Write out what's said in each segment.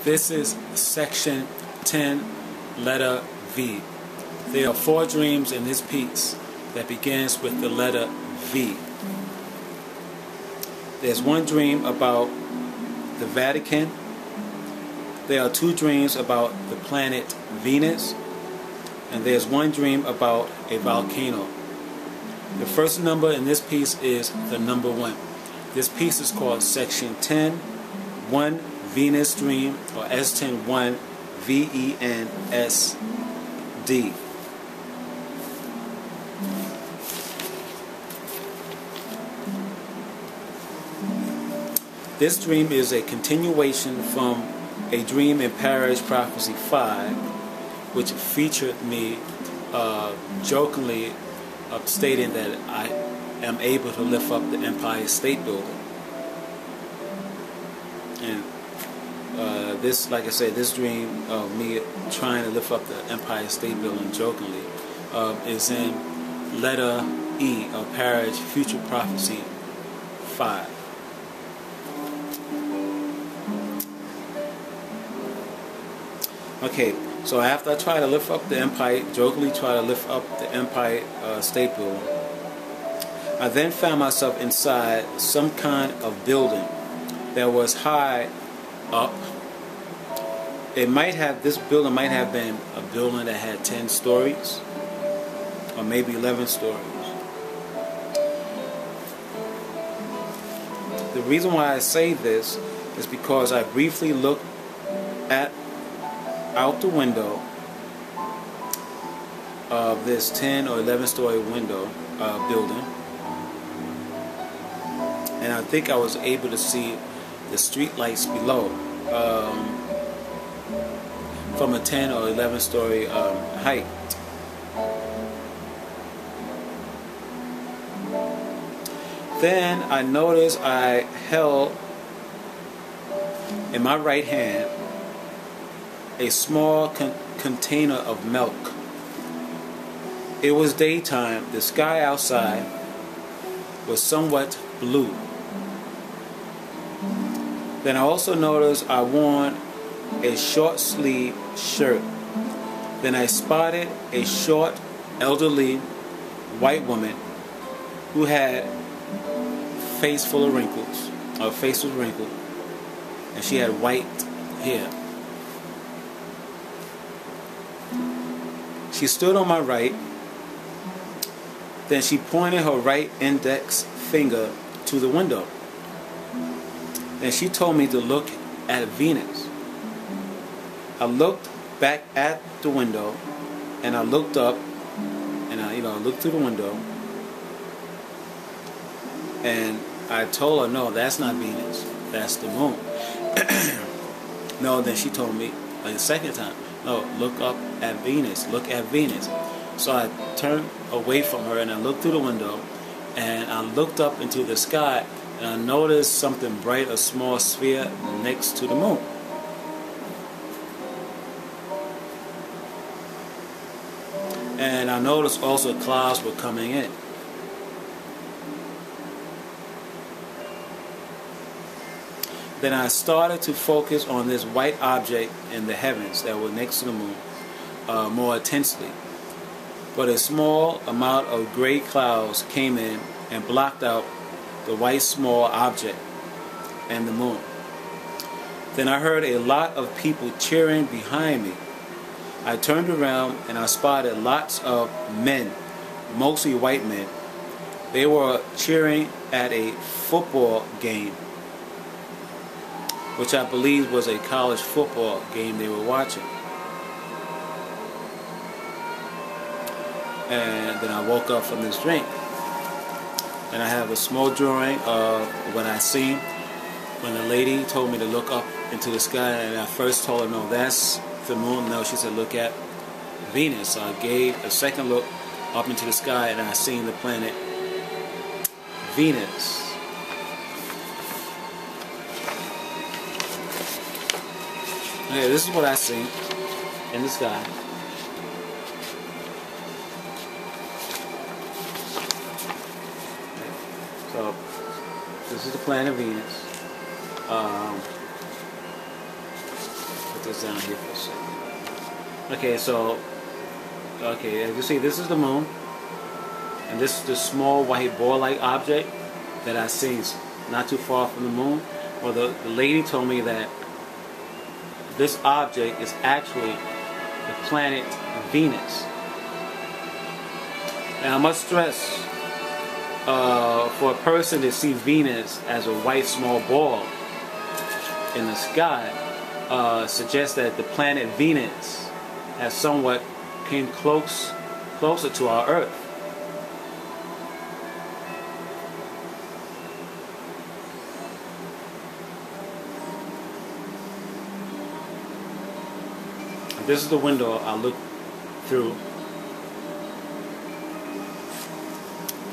This is section 10, letter V. There are 4 dreams in this piece that begins with the letter V. There's one dream about the Vatican. There are 2 dreams about the planet Venus. And there's one dream about a volcano. The first number in this piece is the number 1. This piece is called section 10, 1 Venus Dream, or S10 1 VENSD. This dream is a continuation from a dream in Parrish Prophecy 5, which featured me jokingly stating that I am able to lift up the Empire State Building. And this, like I said, this dream of me trying to lift up the Empire State Building jokingly is in letter E of Parrish Future Prophecy 5. Okay, so after I try to lift up the Empire, jokingly try to lift up the Empire State Building, I then found myself inside some kind of building that was high up. This building might have been a building that had 10 stories, or maybe 11 stories. The reason why I say this is because I briefly looked out the window of this 10 or 11 story window building, and I think I was able to see the street lights below from a 10 or 11 story height. Then I noticed I held in my right hand a small container of milk. It was daytime. The sky outside was somewhat blue. Then I also noticed I wore a short sleeve shirt. Then I spotted a short, elderly white woman who had a face full of wrinkles. Her face was wrinkled, and she had white hair. She stood on my right. Then she pointed her right index finger to the window. Then she told me to look at Venus. I looked back at the window, and I looked up, and I looked through the window, and I told her, no, that's not Venus, that's the moon. No, then she told me the second time, no, look up at Venus, look at Venus. So I turned away from her and I looked through the window, and I looked up into the sky, and I noticed something bright, a small sphere next to the moon. And I noticed also clouds were coming in. Then I started to focus on this white object in the heavens that was next to the moon more intensely. But a small amount of gray clouds came in and blocked out the white small object and the moon. Then I heard a lot of people cheering behind me. I turned around and I spotted lots of men, mostly white men. They were cheering at a football game, which I believe was a college football game they were watching. And then I woke up from this drink, and I have a small drawing of what I seen when the lady told me to look up into the sky, and I first told her, no, that's the moon. No, she said look at Venus. So I gave a second look up into the sky, and I seen the planet Venus. Okay, this is what I see in the sky. Okay. So this is the planet Venus. this down here for a second. Okay, so, okay, as you see, this is the moon. And this is the small white ball-like object that I seen not too far from the moon. Well, the lady told me that this object is actually the planet Venus. And I must stress, for a person to see Venus as a white small ball in the sky suggests that the planet Venus has somewhat came closer to our Earth. This is the window I look through.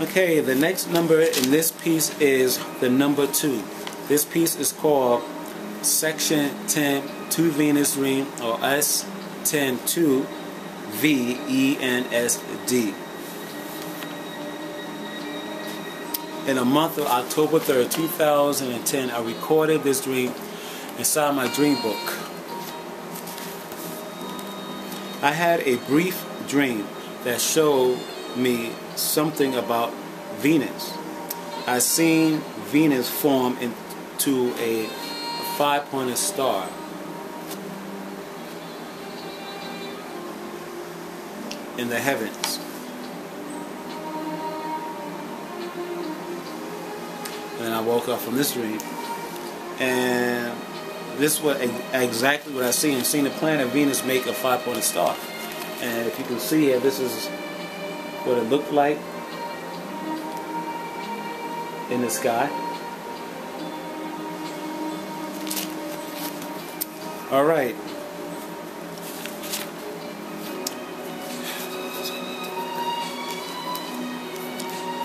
Okay, the next number in this piece is the number 2. This piece is called Section 10 to Venus Dream, or S10-2 VENSD. In the month of October 3rd, 2010, I recorded this dream inside my dream book. I had a brief dream that showed me something about Venus. I seen Venus form into a 5-pointed star. In the heavens. And then I woke up from this dream, and this was exactly what I seen. I seen the planet Venus make a 5-pointed star. And if you can see here, this is what it looked like in the sky. Alright.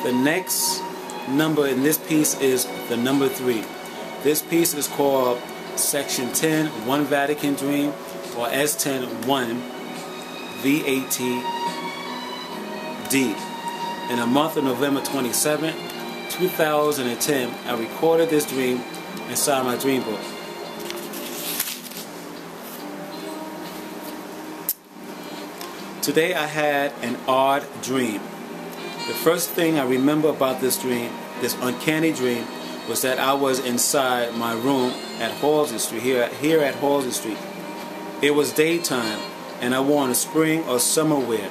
The next number in this piece is the number 3. This piece is called Section 10, 1 Vatican Dream, or S10-1 VATD. In the month of November 27, 2010, I recorded this dream inside my dream book. Today I had an odd dream. The first thing I remember about this dream, this uncanny dream, was that I was inside my room at Halsey Street, here at Halsey Street. It was daytime, and I wore a spring or summer wear.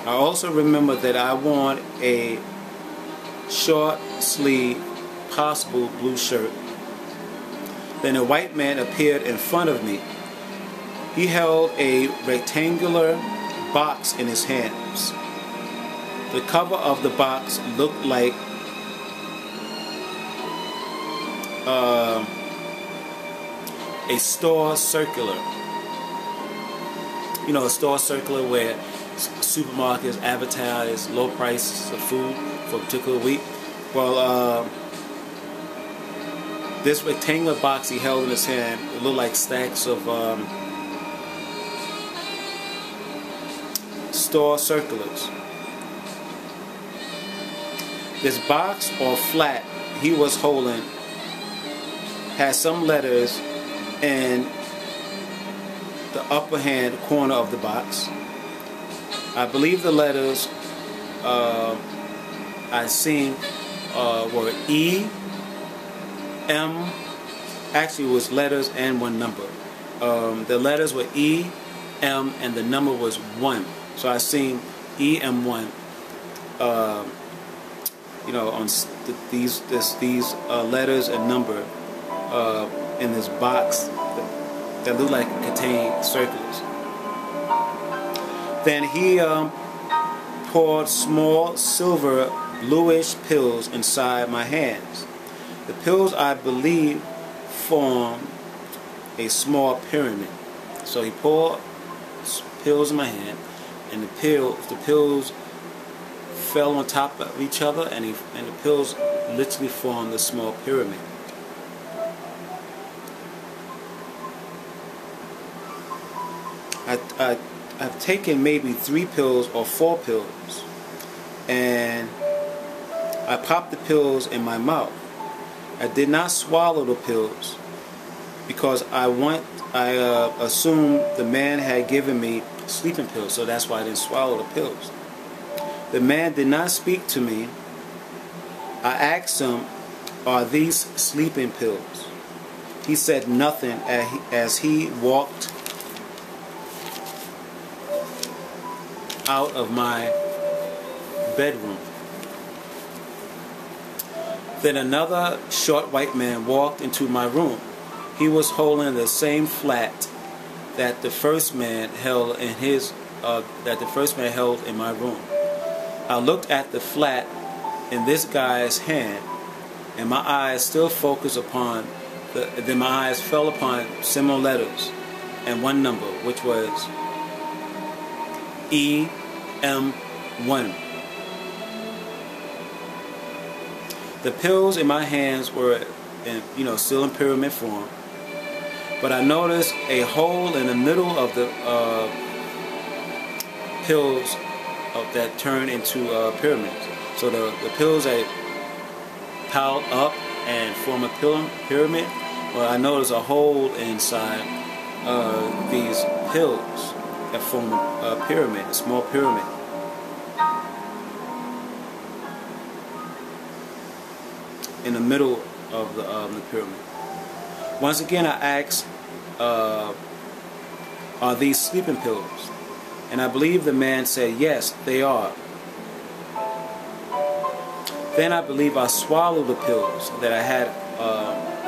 I also remember that I wore a short sleeve, possible blue shirt. Then a white man appeared in front of me. He held a rectangular box in his hands. The cover of the box looked like a store circular. You know, a store circular where supermarkets advertise low prices of food for a particular week. Well, this rectangular box he held in his hand, it looked like stacks of store circulars. This box, or flat, he was holding had some letters in the upper hand corner of the box. I believe the letters I seen were E, M, actually it was letters and one number. The letters were E, M, and the number was 1. So I seen E, M, 1. You know, on these letters and number in this box that looked like it contained circulars. Then he poured small silver bluish pills inside my hands. The pills, I believe, formed a small pyramid. So he poured pills in my hand, and the pills fell on top of each other, and the pills literally formed a small pyramid. I've taken maybe 3 pills or 4 pills, and I popped the pills in my mouth. I did not swallow the pills. because I assumed the man had given me sleeping pills, so that's why I didn't swallow the pills. The man did not speak to me. I asked him, "Are these sleeping pills?" He said nothing as he walked out of my bedroom. Then another short white man walked into my room. He was holding the same flat that the first man held in my room. I looked at the flat in this guy's hand, and my eyes still focused upon then my eyes fell upon similar letters and one number, which was EM1. The pills in my hands were still in pyramid form, but I noticed a hole in the middle of the pills that turned into pyramids. So the pills that piled up and form a pyramid, well, I noticed a hole inside these pills that form a pyramid, a small pyramid. In the middle of the pyramid. Once again, I asked, "Are these sleeping pills?" And I believe the man said, "Yes, they are." Then I believe I swallowed the pills that I had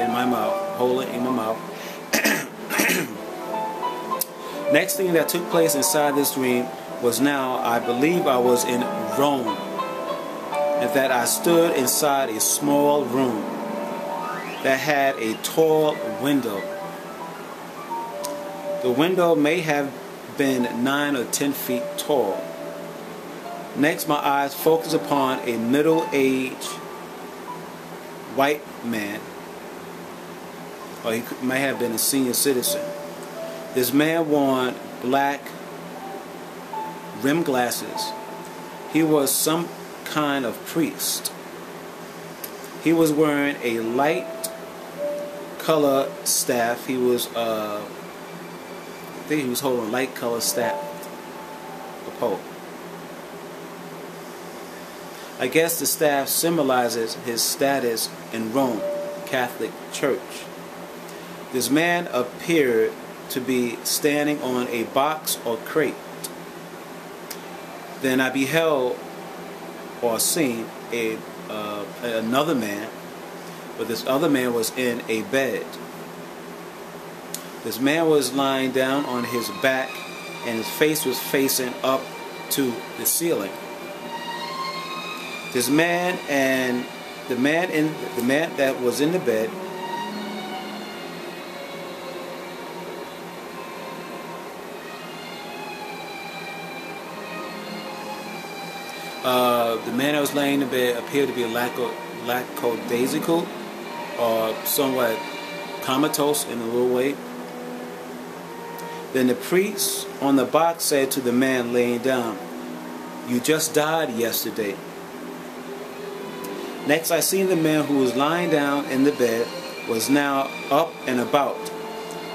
in my mouth, holding in my mouth. Next thing that took place inside this dream was now I believe I was in Rome, and that I stood inside a small room that had a tall window. The window may have been 9 or 10 feet tall. Next, my eyes focused upon a middle-aged white man, or he may have been a senior citizen. This man wore black rimmed glasses. He was some kind of priest. He was wearing a light color staff. He was I think he was holding a light color staff, a pole. I guess the staff symbolizes his status in Rome Catholic Church. This man appeared to be standing on a box or crate. Then I beheld or seen another man, but this other man was in a bed. This man was lying down on his back, and his face was facing up to the ceiling. This man and the man that was in the bed the man that was laying in the bed appeared to be lackadaisical or somewhat comatose in a little way. Then the priest on the box said to the man laying down, "You just died yesterday." Next, I seen the man who was lying down in the bed was now up and about.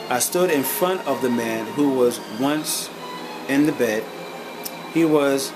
I stood in front of the man who was once in the bed. He was